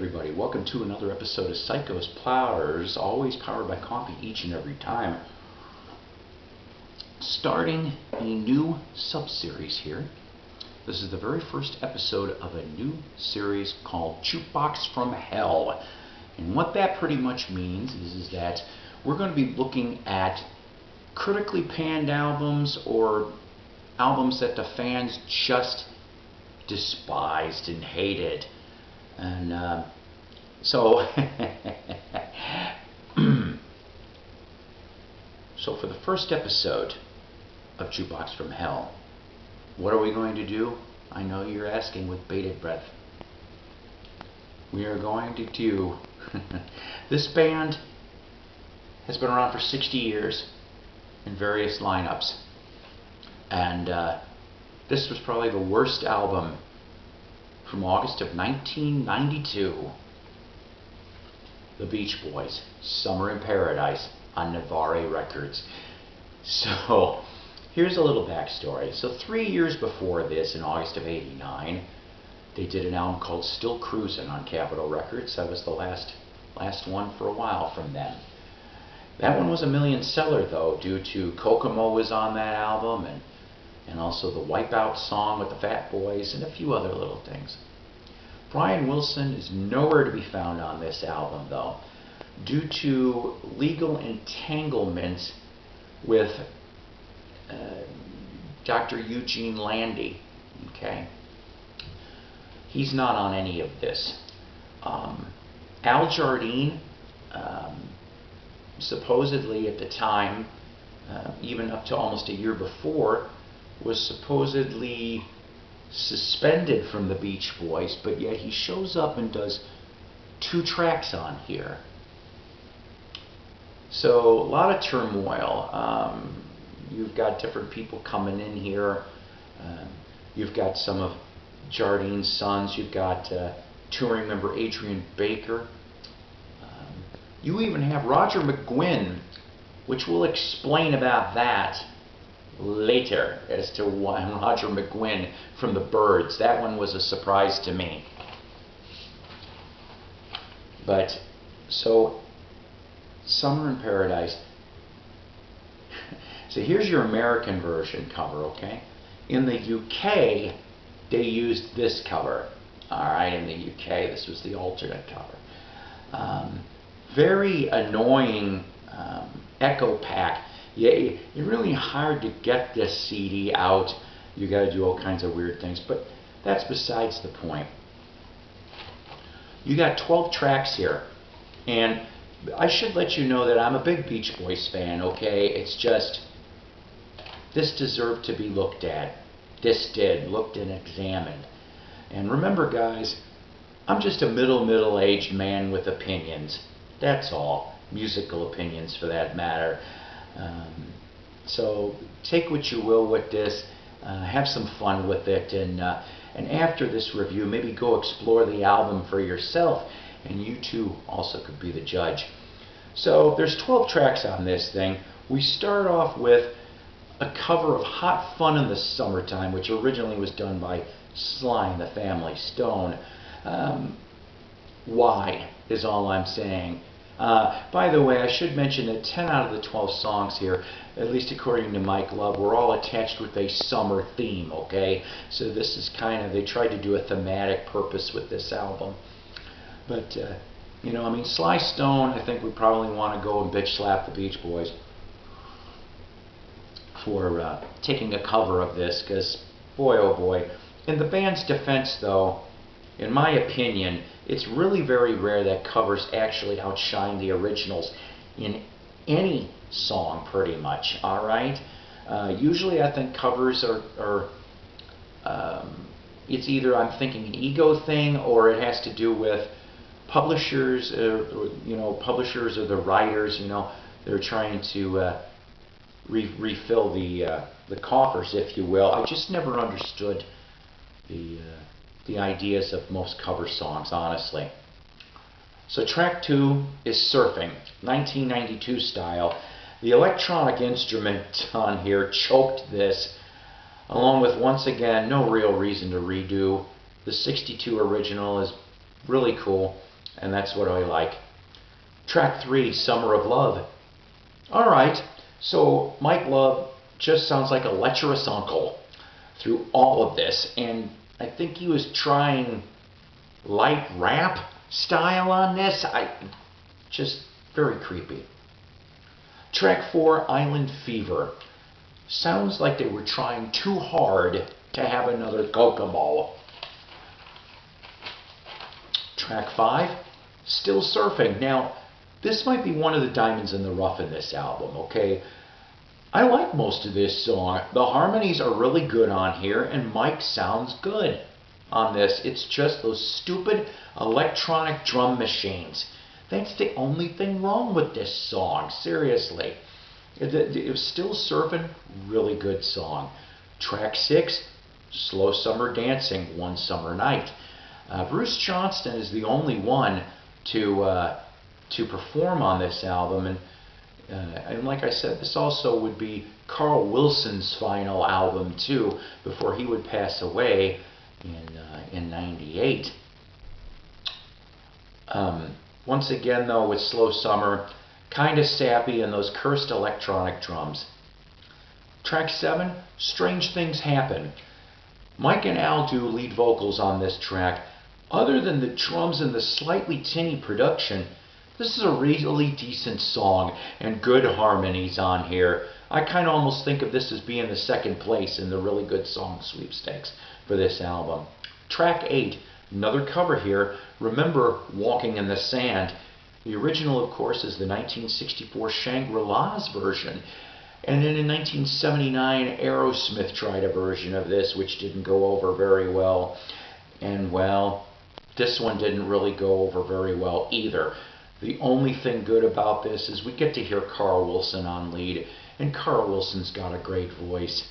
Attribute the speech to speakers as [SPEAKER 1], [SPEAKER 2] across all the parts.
[SPEAKER 1] everybody, welcome to another episode of Psycho's Plotters, always powered by coffee each and every time. Starting a new sub-series here. This is the very first episode of a new series called Jukebox From Hell. And what that pretty much means is that we're going to be looking at critically panned albums or albums that the fans just despised and hated. And so for the first episode of Jukebox From Hell, what are we going to do? I know you're asking with bated breath. We are going to do this band has been around for 60 years in various lineups, and this was probably the worst album from August of 1992. The Beach Boys, Summer in Paradise on Navarre Records. So here's a little backstory. So 3 years before this, in August of '89, they did an album called Still Cruisin' on Capitol Records. That was the last one for a while from them. That one was a million seller though, due to Kokomo was on that album, and also the Wipeout song with the Fat Boys and a few other little things. Brian Wilson is nowhere to be found on this album though, due to legal entanglements with Dr. Eugene Landy. Okay, he's not on any of this. Al Jardine, supposedly at the time, even up to almost a year before, was supposedly suspended from the Beach Boys, but yet he shows up and does 2 tracks on here. So a lot of turmoil. You've got different people coming in here. You've got some of Jardine's sons. You've got touring member Adrian Baker. You even have Roger McGuinn, which we'll explain about that later as to why Roger McGuinn from the Byrds. That one was a surprise to me. But so Summer in Paradise. So here's your American version cover, okay? In the UK, they used this cover. Alright, in the UK, this was the alternate cover. Very annoying echo pack. Yeah, it's really hard to get this CD out. You got to do all kinds of weird things, but that's besides the point. You got 12 tracks here, and I should let you know that I'm a big Beach Boys fan, okay? It's just, this deserved to be looked at. This did, looked and examined. And remember guys, I'm just a middle-aged man with opinions. That's all. Musical opinions for that matter. So take what you will with this, have some fun with it, and after this review, maybe go explore the album for yourself, and you too also could be the judge. So there's 12 tracks on this thing. We start off with a cover of Hot Fun in the Summertime, which originally was done by Sly and the Family Stone. Why is all I'm saying. By the way, I should mention that 10 out of the 12 songs here, at least according to Mike Love, were all attached with a summer theme, okay? So this is kind of, they tried to do a thematic purpose with this album. But, you know, I mean, Sly Stone, I think would probably want to go and bitch slap the Beach Boys for taking a cover of this, because, boy, oh boy. In the band's defense, though, in my opinion, it's really very rare that covers actually outshine the originals in any song, pretty much, alright? Usually I think covers are it's either, I'm thinking, an ego thing, or it has to do with publishers, you know, publishers or the writers, you know, they're trying to refill the coffers, if you will. I just never understood the ideas of most cover songs, honestly. So track 2 is Surfing, 1992 style. The electronic instrument on here choked this, along with, once again, no real reason to redo. The '62 original is really cool. and that's what I like. Track 3, Summer of Love. Alright, so Mike Love just sounds like a lecherous uncle through all of this, and I think he was trying light rap style on this. Just very creepy. Track 4, Island Fever. Sounds like they were trying too hard to have another Kokomo. Track 5, Still Surfing. Now, this might be one of the diamonds in the rough in this album, okay? I like most of this song. The harmonies are really good on here, and Mike sounds good on this. It's just those stupid electronic drum machines. That's the only thing wrong with this song, seriously. It was Still Surfing, really good song. Track 6, Slow Summer Dancing, One Summer Night. Bruce Johnston is the only one to perform on this album, and like I said, this also would be Carl Wilson's final album too, before he would pass away in '98. Once again, though, with Slow Summer, kind of sappy and those cursed electronic drums. Track 7, Strange Things Happen. Mike and Al do lead vocals on this track. Other than the drums and the slightly tinny production, this is a really decent song and good harmonies on here. I kind of almost think of this as being the second place in the really good song sweepstakes for this album. Track 8, another cover here. Remember Walking in the Sand. The original, of course, is the 1964 Shangri-La's version. And then in 1979, Aerosmith tried a version of this, which didn't go over very well. And, well, this one didn't really go over very well either. The only thing good about this is we get to hear Carl Wilson on lead, and Carl Wilson's got a great voice.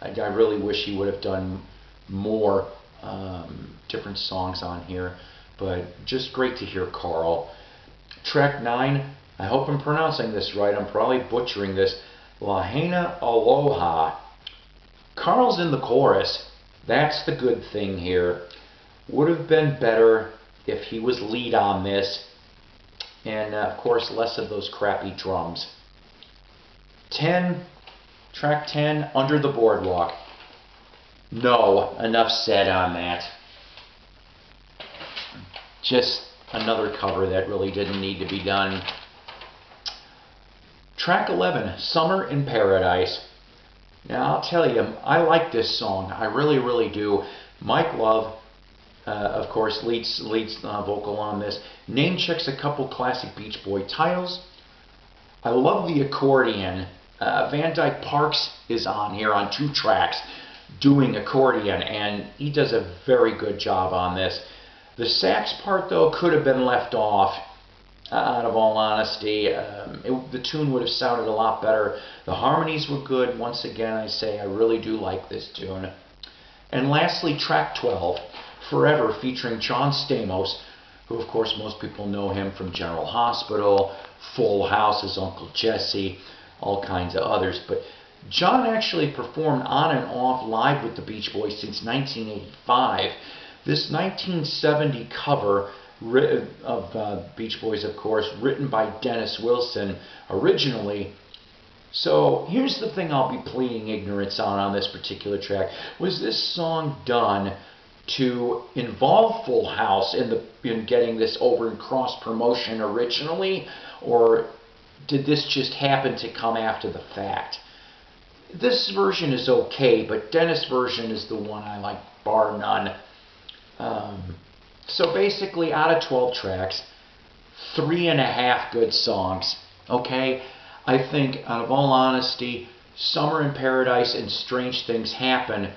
[SPEAKER 1] I really wish he would have done more different songs on here, but just great to hear Carl. Track 9, I hope I'm pronouncing this right, I'm probably butchering this, Lahaina Aloha. Carl's in the chorus, that's the good thing here. Would have been better if he was lead on this, and of course less of those crappy drums. 10, track 10, Under the Boardwalk. No, enough said on that. Just another cover that really didn't need to be done. Track 11, Summer in Paradise. Now I'll tell you, I like this song. I really, really do. Mike Love, of course, leads vocal on this. Name checks a couple classic Beach Boy titles. I love the accordion. Van Dyke Parks is on here on 2 tracks doing accordion, and he does a very good job on this. The sax part, though, could have been left off, out of all honesty. The tune would have sounded a lot better. The harmonies were good. Once again, I say I really do like this tune. And lastly, track 12, Forever, featuring John Stamos, who of course most people know him from General Hospital, Full House as Uncle Jesse, all kinds of others. But John actually performed on and off live with the Beach Boys since 1985. This 1970 cover of Beach Boys, of course, written by Dennis Wilson originally. So here's the thing I'll be pleading ignorance on this particular track. Was this song done to involve Full House in getting this over and cross promotion originally, or did this just happen to come after the fact? This version is okay, but Dennis' version is the one I like, bar none. So basically, out of 12 tracks, 3.5 good songs. Okay, I think, out of all honesty, Summer in Paradise and Strange Things Happen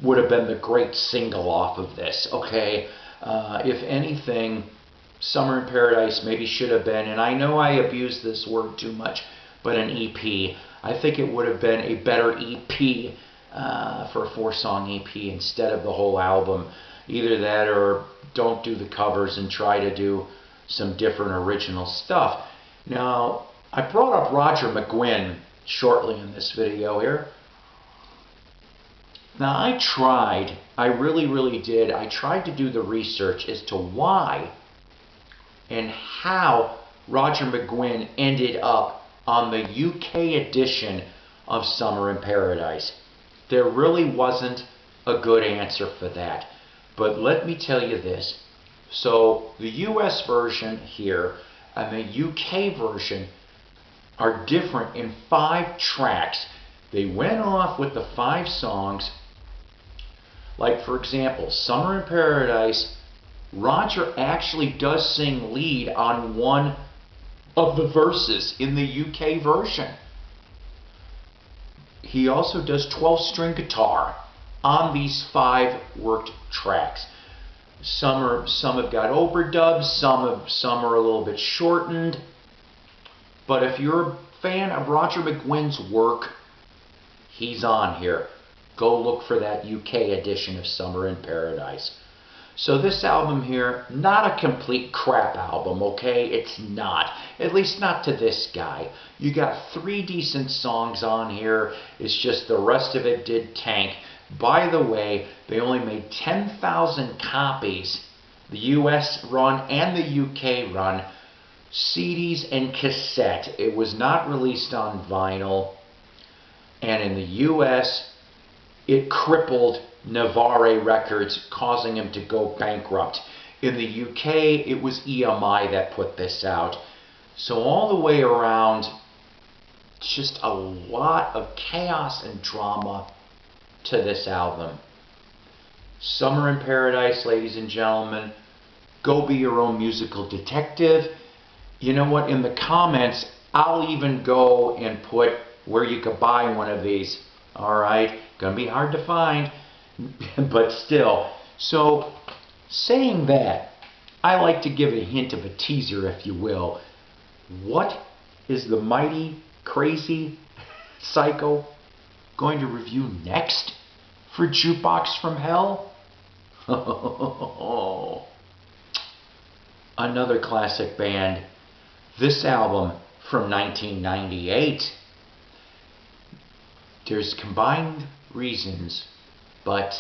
[SPEAKER 1] would have been the great single off of this. Okay, if anything, Summer in Paradise maybe should have been, and I know I abuse this word too much, but an EP. I think it would have been a better EP for a 4-song EP instead of the whole album. Either that or don't do the covers and try to do some different original stuff. Now, I brought up Roger McGuinn shortly in this video here. Now, I really, really did. I tried to do the research as to why and how Roger McGuinn ended up on the UK edition of Summer in Paradise. There really wasn't a good answer for that. But let me tell you this. So the US version here and the UK version are different in 5 tracks. They went off with the 5 songs. Like, for example, Summer in Paradise, Roger actually does sing lead on one of the verses in the UK version. He also does 12-string guitar on these 5 worked tracks. Some have got overdubs, some are a little bit shortened. But if you're a fan of Roger McGuinn's work, he's on here. Go look for that UK edition of Summer in Paradise. So this album here, not a complete crap album, okay? It's not. At least not to this guy. You got 3 decent songs on here. It's just the rest of it did tank. By the way, they only made 10,000 copies, the US run and the UK run, CDs and cassette. It was not released on vinyl. And in the US, it crippled Navarre Records, causing him to go bankrupt. In the UK, it was EMI that put this out. So all the way around, just a lot of chaos and drama to this album. Summer in Paradise, ladies and gentlemen. Go be your own musical detective. You know what? In the comments, I'll even go and put where you could buy one of these. Alright? Gonna be hard to find, but still. So, saying that, I like to give a hint of a teaser, if you will. What is the mighty, crazy Psyko going to review next for Jukebox From Hell? Another classic band. This album from 1998. There's combined reasons, but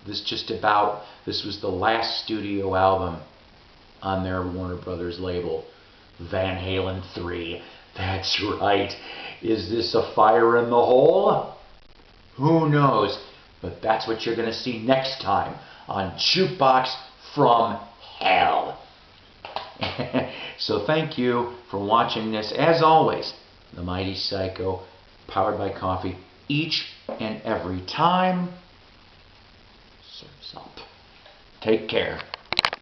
[SPEAKER 1] this was the last studio album on their Warner Brothers label. Van Halen 3. That's right. Is this a fire in the hole? Who knows? But that's what you're going to see next time on Jukebox From Hell. So thank you for watching this. As always, the mighty Psyko, powered by coffee, each and every time. Serves up. Take care.